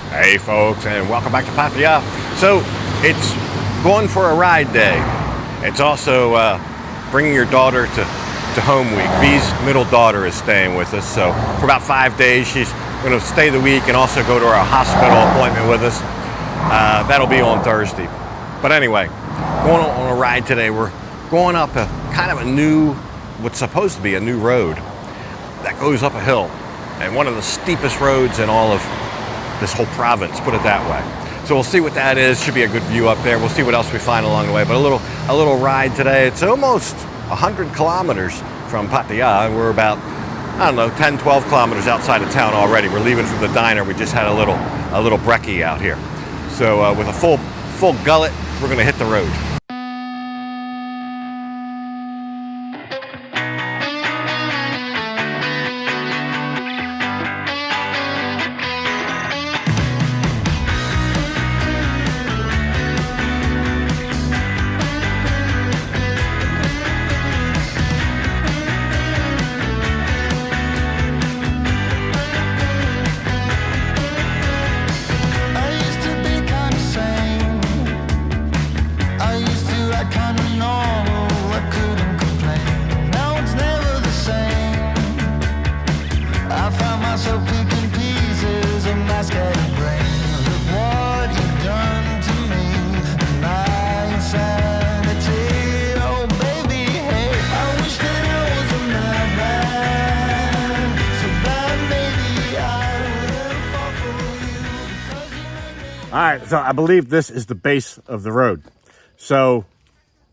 Hey folks, and welcome back to Pattaya. So it's going for a ride day. It's also bringing your daughter to home week. V's middle daughter is staying with us, so for about 5 days she's going to stay the week and also go to our hospital appointment with us. That'll be on Thursday. But anyway, going on a ride today. We're going up a kind of a new, what's supposed to be a new road that goes up a hill, and one of the steepest roads in all of this whole province, put it that way. So we'll see what that is. Should be a good view up there. We'll see what else we find along the way. But a little ride today. It's almost 100 kilometers from Pattaya, and we're about, I don't know, 10, 12 kilometers outside of town already. We're leaving from the diner. We just had a little brekkie out here. So with a full gullet, we're gonna hit the road. All right, so I believe this is the base of the road. So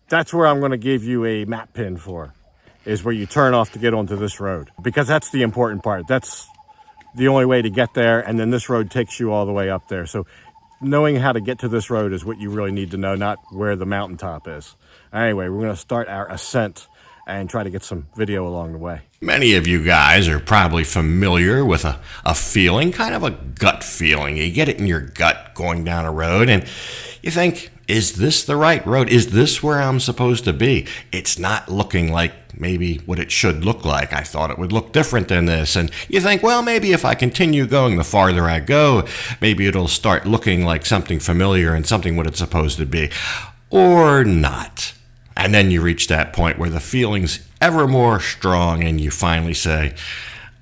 that's where I'm going to give you a map pin for, is where you turn off to get onto this road. Because that's the important part. That's the only way to get there, and then this road takes you all the way up there. So knowing how to get to this road is what you really need to know, not where the mountaintop is. Anyway, we're going to start our ascent and try to get some video along the way. Many of you guys are probably familiar with a feeling, kind of a gut feeling. You get it in your gut going down a road and you think, is this the right road? Is this where I'm supposed to be? It's not looking like maybe what it should look like. I thought it would look different than this. And you think, well, maybe if I continue going, the farther I go, maybe it'll start looking like something familiar and something what it's supposed to be. Or not. And then you reach that point where the feeling's ever more strong and you finally say,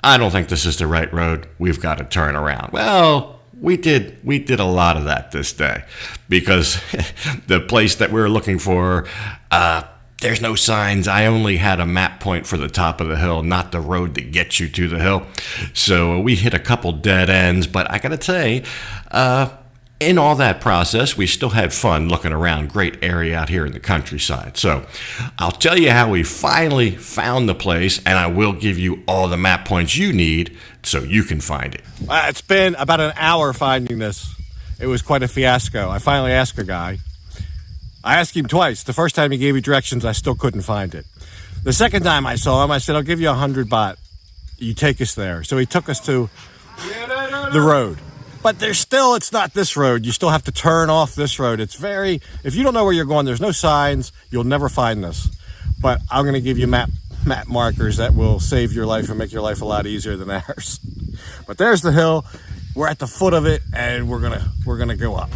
I don't think this is the right road. We've got to turn around. Well, we did a lot of that this day because the place that we were looking for, there's no signs. I only had a map point for the top of the hill, not the road that gets you to the hill. So we hit a couple dead ends, but I got to say, in all that process, we still had fun looking around. Great area out here in the countryside. So I'll tell you how we finally found the place, and I will give you all the map points you need so you can find it. It's been about an hour finding this. It was quite a fiasco. I finally asked a guy. I asked him twice. The first time he gave me directions, I still couldn't find it. The second time I saw him, I said, I'll give you 100 baht. You take us there. So he took us to the road. But it's not this road. You still have to turn off this road. If you don't know where you're going, there's no signs, you'll never find this. But I'm going to give you map markers that will save your life and make your life a lot easier than ours. But there's the hill. We're at the foot of it, and we're gonna go up.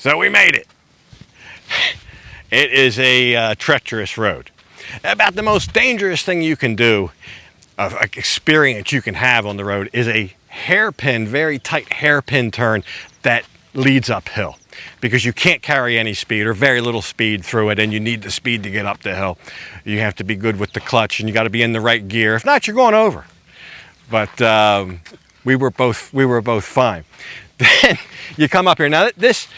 So we made it. It is a treacherous road. About the most dangerous thing you can do, experience you can have on the road, is a hairpin, very tight hairpin turn that leads uphill, because you can't carry any speed or very little speed through it, and you need the speed to get up the hill. You have to be good with the clutch, and you got to be in the right gear. If not, you're going over. But we were both fine. Then you come up here. Now there's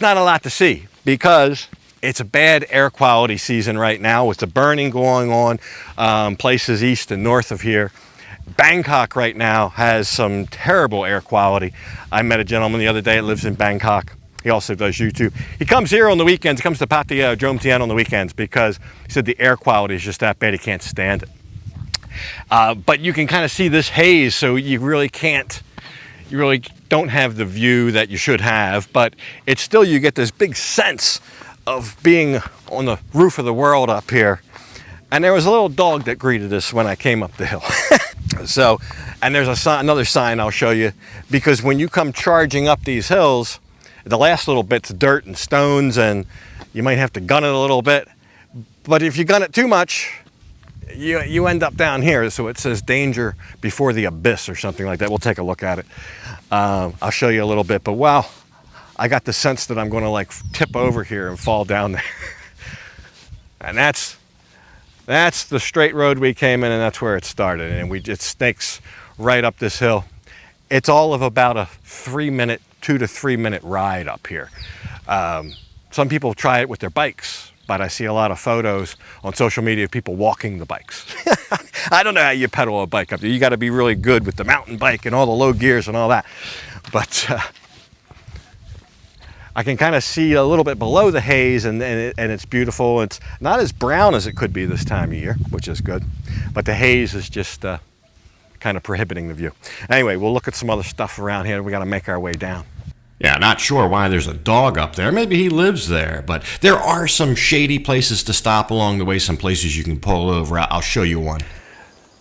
not a lot to see because it's a bad air quality season right now with the burning going on places east and north of here. Bangkok right now has some terrible air quality. I met a gentleman the other day that lives in Bangkok. He also does YouTube. He comes here on the weekends. He comes to Pattaya, Jomtien on the weekends because he said the air quality is just that bad. He can't stand it. But you can kind of see this haze, so you really don't have the view that you should have, but it's still, you get this big sense of being on the roof of the world up here. And there was a little dog that greeted us when I came up the hill. So, and there's another sign I'll show you, because when you come charging up these hills, the last little bit's dirt and stones, and you might have to gun it a little bit. But if you gun it too much, you end up down here. So it says danger before the abyss or something like that. We'll take a look at it. I'll show you a little bit, but wow, I got the sense that I'm going to like tip over here and fall down there. And that's the straight road we came in, and that's where it started. And it snakes right up this hill. It's all of about a 2 to 3 minute ride up here. Some people try it with their bikes, but I see a lot of photos on social media of people walking the bikes. I don't know how you pedal a bike up there. You got to be really good with the mountain bike and all the low gears and all that. But I can kind of see a little bit below the haze, and it's beautiful. It's not as brown as it could be this time of year, which is good. But the haze is just kind of prohibiting the view. Anyway, we'll look at some other stuff around here. We got to make our way down. Yeah, not sure why there's a dog up there. Maybe he lives there, but there are some shady places to stop along the way, some places you can pull over. I'll show you one.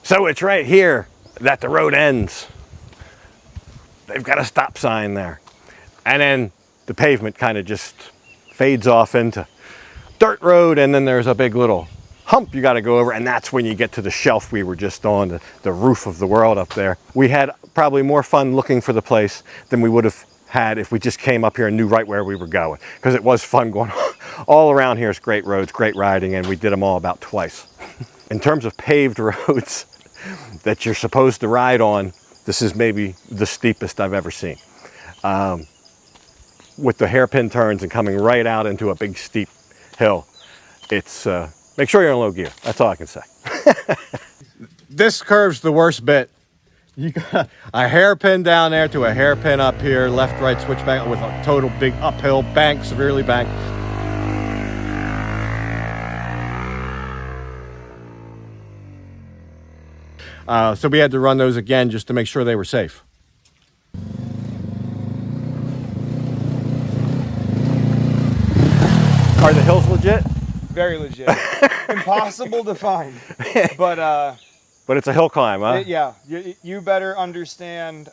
So it's right here that the road ends. They've got a stop sign there. And then the pavement kind of just fades off into dirt road, and then there's a big little hump you got to go over, and that's when you get to the shelf we were just on, the roof of the world up there. We had probably more fun looking for the place than we would have had if we just came up here and knew right where we were going, because it was fun going all around here. Is great roads, great riding, and we did them all about twice. In terms of paved roads that you're supposed to ride on, this is maybe the steepest I've ever seen. With the hairpin turns and coming right out into a big steep hill. It's make sure you're in low gear. That's all I can say. This curve's the worst bit. You got a hairpin down there to a hairpin up here, left, right, switch back with a total big uphill bank, severely banked. So we had to run those again just to make sure they were safe. Are the hills legit? Very legit. Impossible to find. But it's a hill climb, huh? Yeah. You better understand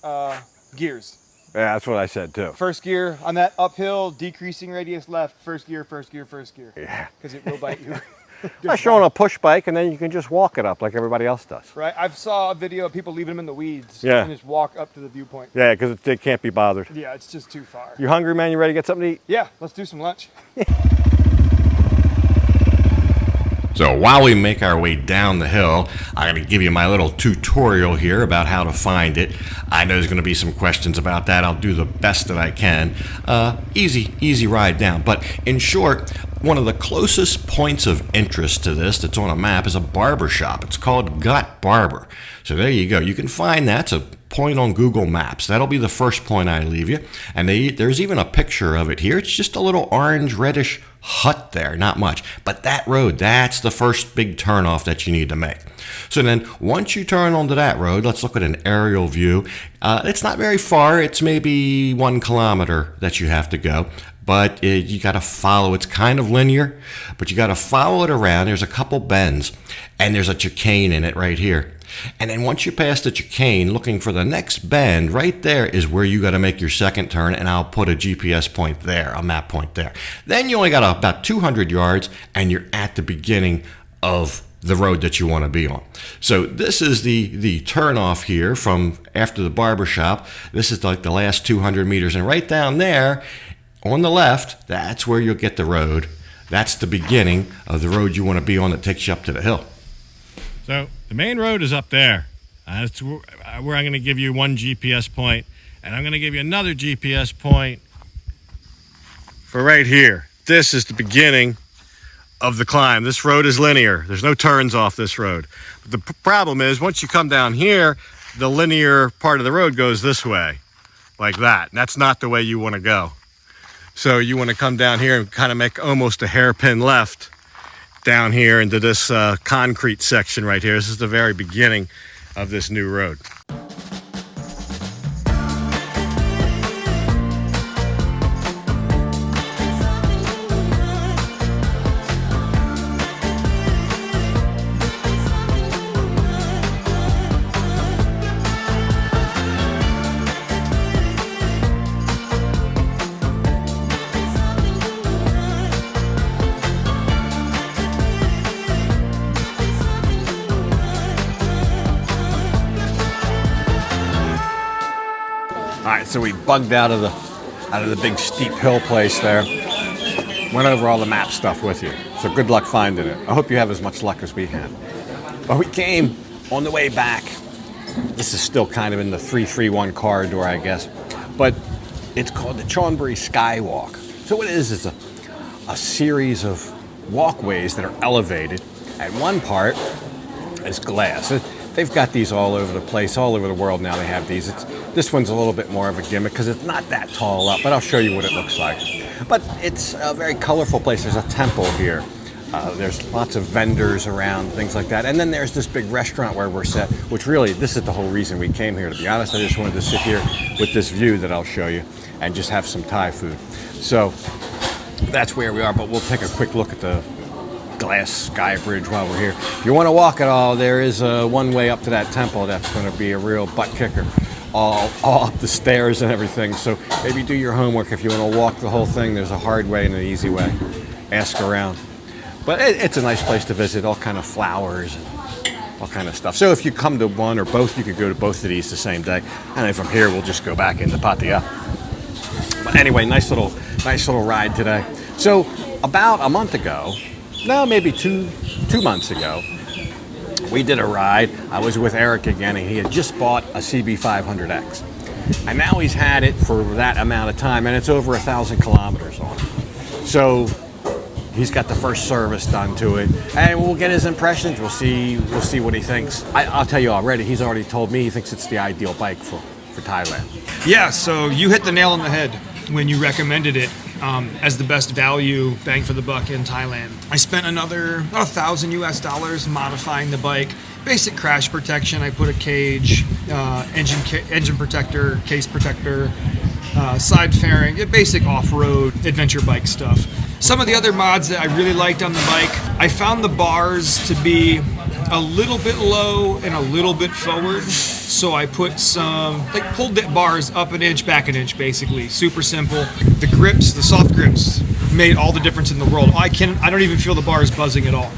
gears. Yeah, that's what I said too. First gear on that uphill, decreasing radius left. First gear, first gear, first gear. Yeah. Because it will bite you. I'm showing a push bike, and then you can just walk it up like everybody else does. Right. I've saw a video of people leaving them in the weeds. Yeah. And just walk up to the viewpoint. Yeah, because they can't be bothered. Yeah, it's just too far. You hungry, man? You ready to get something to eat? Yeah, let's do some lunch. So while we make our way down the hill, I'm going to give you my little tutorial here about how to find it. I know there's going to be some questions about that. I'll do the best that I can. Easy ride down. But in short, one of the closest points of interest to this that's on a map is a barber shop. It's called Gut Barber. So there you go. You can find that. It's a point on Google Maps. That'll be the first point I leave you. And there's even a picture of it here. It's just a little orange reddish hut there, not much. But that road, that's the first big turnoff that you need to make. So then once you turn onto that road, let's look at an aerial view. It's not very far. It's maybe 1 kilometer that you have to go. But you got to follow. It's kind of linear, but you got to follow it around. There's a couple bends, and there's a chicane in it right here. And then once you pass the chicane, looking for the next bend, right there is where you got to make your second turn, and I'll put a GPS point there, a map point there. Then you only got about 200 yards, and you're at the beginning of the road that you want to be on. So this is the turn off here from after the barber shop. This is like the last 200 meters, and right down there on the left, that's where you'll get the road. That's the beginning of the road you want to be on that takes you up to the hill. So the main road is up there. That's where I'm going to give you one GPS point, and I'm going to give you another GPS point for right here. This is the beginning of the climb. This road is linear. There's no turns off this road. But the problem is, once you come down here, the linear part of the road goes this way, like that. And that's not the way you want to go. So you want to come down here and kind of make almost a hairpin left down here into this concrete section right here. This is the very beginning of this new road. All right, so we bugged out of the big steep hill place there. Went over all the map stuff with you. So good luck finding it. I hope you have as much luck as we had. But we came on the way back. This is still kind of in the 331 corridor, I guess. But it's called the Chonburi Sky Walk. So what it is a series of walkways that are elevated. And one part is glass. They've got these all over the place, all over the world now they have these. This one's a little bit more of a gimmick because it's not that tall up, but I'll show you what it looks like. But it's a very colorful place. There's a temple here. There's lots of vendors around, things like that. And then there's this big restaurant where we're set, which really, this is the whole reason we came here, to be honest. I just wanted to sit here with this view that I'll show you and just have some Thai food. So that's where we are, but we'll take a quick look at the glass sky bridge while we're here. If you want to walk at all, there is one way up to that temple that's going to be a real butt kicker, all up the stairs and everything. So maybe do your homework. If you want to walk the whole thing, there's a hard way and an easy way. Ask around. But it's a nice place to visit, all kind of flowers and all kind of stuff. So if you come to one or both, you could go to both of these the same day. And then from here, we'll just go back into Pattaya. But anyway, nice little ride today. So about a month ago, no, maybe two months ago, we did a ride. I was with Eric again, and he had just bought a CB500X. And now he's had it for that amount of time, and it's over 1,000 kilometers on it. So he's got the first service done to it, and we'll get his impressions. We'll see what he thinks. I'll tell you already, he's already told me he thinks it's the ideal bike for Thailand. Yeah, so you hit the nail on the head when you recommended it as the best value bang for the buck in Thailand. I spent another about $1,000 modifying the bike. Basic crash protection. I put a cage, engine protector, case protector, side fairing, basic off-road adventure bike stuff. Some of the other mods that I really liked on the bike, I found the bars to be a little bit low and a little bit forward. So I put pulled the bars up an inch, back an inch, basically. Super simple. The grips, the soft grips, made all the difference in the world. I don't even feel the bars buzzing at all.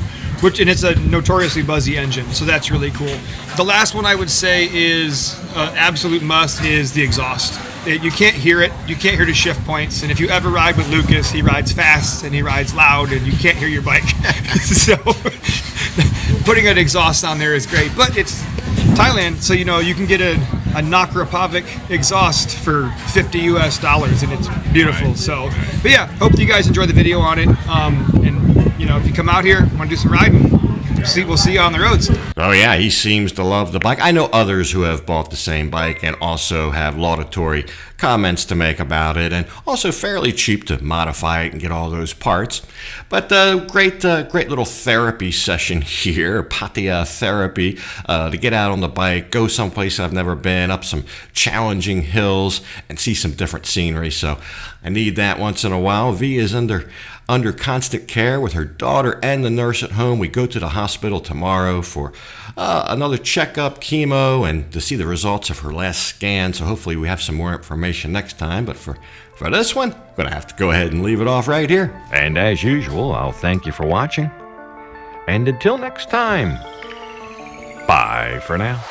And it's a notoriously buzzy engine, so that's really cool. The last one I would say is absolute must is the exhaust. You can't hear it. You can't hear the shift points. And if you ever ride with Lucas, he rides fast and he rides loud, and you can't hear your bike. So putting an exhaust on there is great. But it's Thailand, so you can get a Nakrapavic exhaust for $50 and it's beautiful. Right. So, but yeah, hope you guys enjoy the video on it. And if you come out here, want to do some riding, we'll see you on the roads. Oh yeah, he seems to love the bike. I know others who have bought the same bike and also have laudatory comments to make about it, and also fairly cheap to modify it and get all those parts. But great little therapy session here, Pattaya therapy, to get out on the bike, go someplace I've never been, up some challenging hills, and see some different scenery. So I need that once in a while. V is under constant care with her daughter and the nurse at home. We go to the hospital tomorrow for another checkup, chemo, and to see the results of her last scan. So hopefully we have some more information next time. But for this one, I'm going to have to go ahead and leave it off right here. And as usual, I'll thank you for watching. And until next time, bye for now.